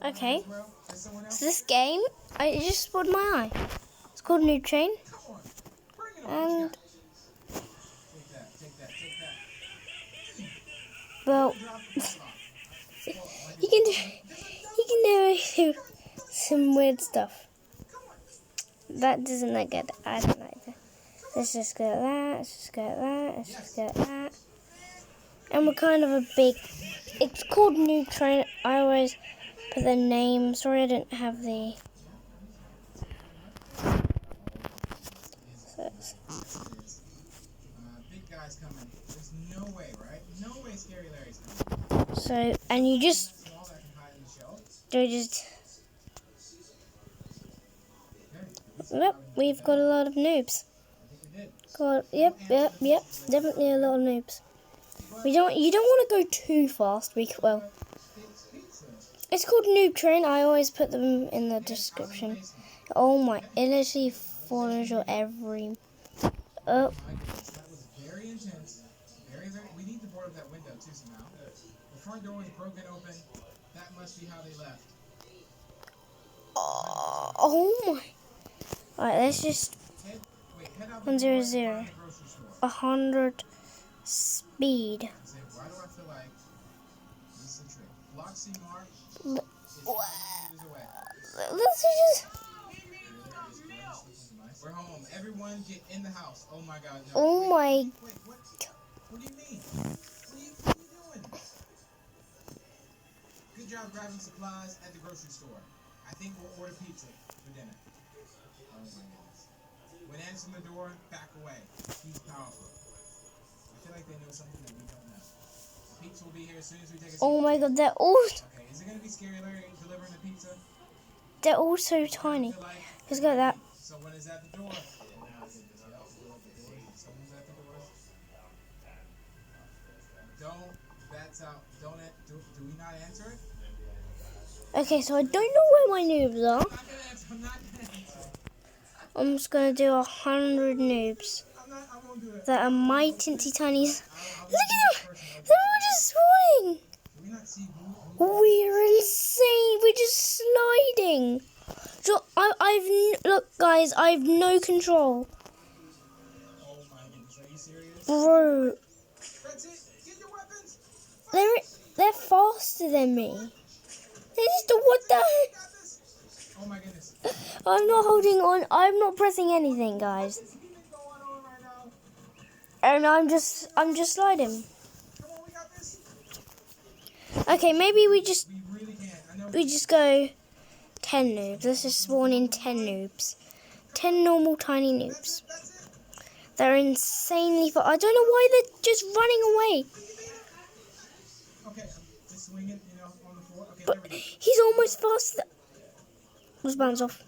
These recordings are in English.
Okay, so this game, it just spawned my eye. It's called Noob Train, and well, you can do some weird stuff. That doesn't look good. I don't like that. Let's just go at that. Let's just go at that. Let's just go at that. And we're kind of a big. It's called Noob Train. I always put the name. Sorry, I didn't have the. Big guy's coming. There's no way, right? No way Scary Larry's coming. So, and you just. Yep, we've got a lot of noobs. Yep, definitely a lot of noobs. You don't want to go too fast. Well, it's called Noob Train. I always put them in the description. Oh my, it literally follows your every. Oh. That was very intense. Very. We need to board up that window too somehow. The front door was broken open. That must be how they left. Oh my. Alright, let's just 100, 100 speed. Why do I feel like this is a trick? Block C Mark. Let's just. We're home. Everyone get in the house. Oh my God. No. Oh my. Wait, what do you mean? What are you doing? Good job grabbing supplies at the grocery store. I think we'll order pizza for dinner. Oh my goodness. When answering the door, back away. He's powerful. I feel like they know something that we don't know. Pizza will be here as soon as we take a seat. Oh my God, they're all. Okay, is it going to be Scary Larry delivering the pizza? They're all so tiny. Let's go at that. Someone is at the door. Someone's at the door. Don't. That's out. Do we not answer it? Okay, so I don't know where my noobs are. I'm not gonna answer. I'm just gonna do 100 noobs that are my teensy tiny. Look at them! They're all just spawning. We're insane. We're just sliding. So look, guys. I've no control. Oh my goodness, are you serious? Bro, That's it. Get your weapons. they're faster than me. They just what the? Oh my goodness. I'm not holding on. I'm not pressing anything, guys. And I'm just sliding. Come on, we got this. Okay, maybe we just really can. go 10 noobs. Let's just spawn in 10 noobs. 10 normal tiny noobs. They're insanely fast. I don't know why they're just running away. Okay, just swing it, on the floor. Okay, But he's almost faster. Let's bounce off.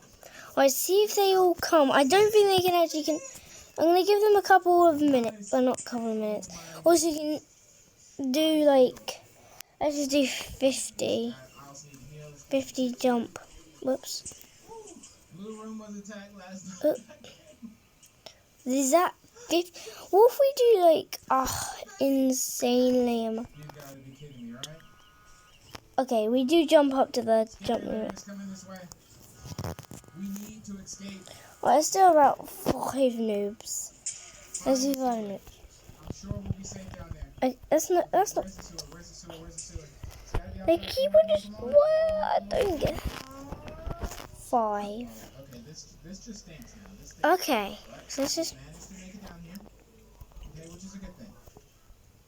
Alright, see if they all come. I don't think they can actually. I'm going to give them a couple of minutes. Well, not a couple of minutes. Also, you can do let's just do 50. 50 jump. Whoops. Blue room was attacked last night. Is that 50? What if we do insanely? You gotta be kidding me, right? Okay, we do jump up to the jump room. Coming this way. We need to escape. Well, there's still about 5 noobs. Let's do 5 noobs. I'm sure we'll be safe down there. That's not. Where's the sewer? Where's the sewer? Where's the sewer? They keep on just. What? I don't get. 5. Okay, this just stinks now. This stinks. Okay, so let's just. Managed to make it down here. Okay, which is a good thing.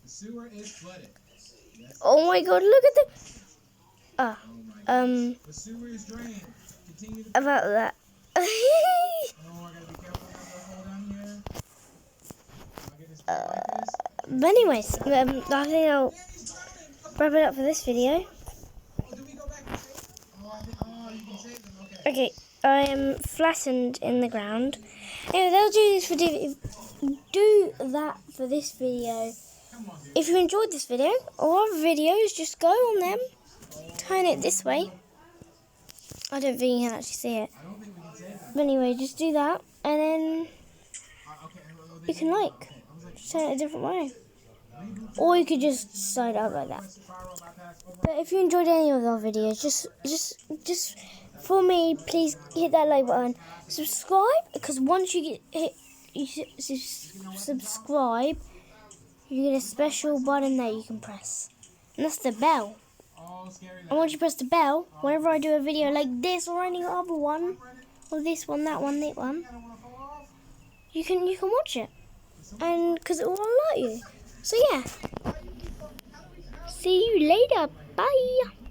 The sewer is flooded. Yes. Oh my God! Look at the. Oh the sewer is drained. Continue to. About that. Oh, I gotta be careful about the hole down here. But anyways, I think I'll wrap it up for this video. Oh, do we go back and save? Oh, you can save them. Okay. Okay, I am flattened in the ground. Anyway, they'll do that for this video. Come on, dude. If you enjoyed this video or other videos, just go on them, turn it this way. I don't think you can actually see it. I don't think we can save them. But anyway, just do that, and then you can turn it a different way. or you could just slide out like that. But if you enjoyed any of our videos, just for me, please hit that like button, subscribe, because once you subscribe, you get a special button that you can press, and that's the bell. And once you press the bell, whenever I do a video like this or any other one, or this one, that one, you can watch it, and because it will alert you. So yeah, see you later. Bye.